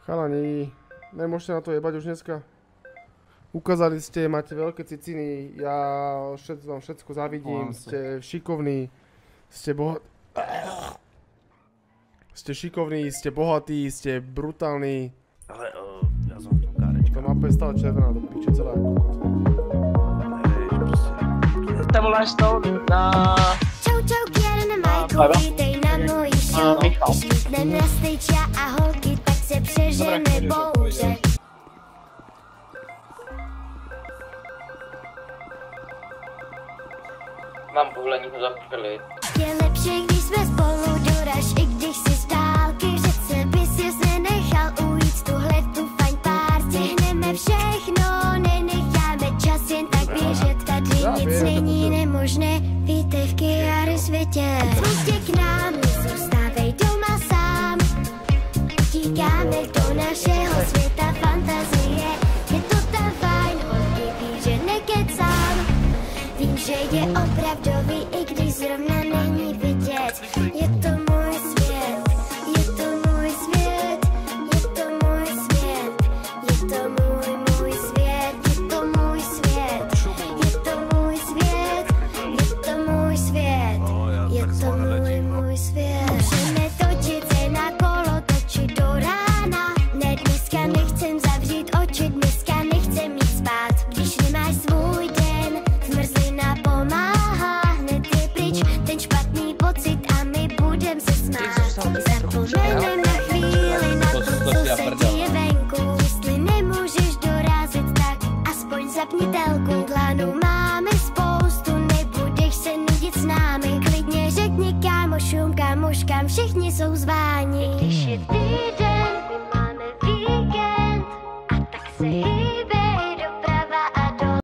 Chalani, nemôžete na to jebať už dneska. Ukázali ste, máte veľké ciciny, ja vám všetko zavidím, ste šikovní, ste šikovní, ste bohatí, ste brutálni. Ale ja som v tom kárečka. To mapa je stále červená, do piče celá ako kokot. Nevieš, proste. Sa voláš to na... Čau, Kiara na Majku, vítej na mojí show. Michal. Svítnem na stage a holky, tak se přežene bouře. Mám povolení to zapřelit. Je lepší, když jsme spolu doraž, i když si z dálky. Přece bys jasně nechal ujít tuhle tu fajn pár. Stihneme všechno, nenecháme čas jen tak běžet. Tady nic není nemožné, vítej v Kiary světě. Prostě k nám, nezůstávej doma sám. Utíkáme do našeho světa fantazie. Je to tam fajn, holky ví, že nekecám. Vím, že je opravdový, i když zrovna není vidět. Je to můj svět, je to můj svět, je to můj svět, je to můj svět, je to můj svět, je to můj svět, je to můj svět, je to můj svět. Můžeme točit se na kolo, točit do rána. Ne, dneska nechcem zavřít oči, dneska nechcem jít spát. Když nemáš svůj den, zmrzlina pomáhá, hned je pryč ten špatný pocit a my budem se smát. Zapomenem na chvíli na to, co se děje venku. Jestli nemůžeš dorazit, tak aspoň zapni telku. Plánů máme spoustu, nebudeš se nudit s námi. Klidně řekni kámošům, kámoškám, všichni jsou zváni.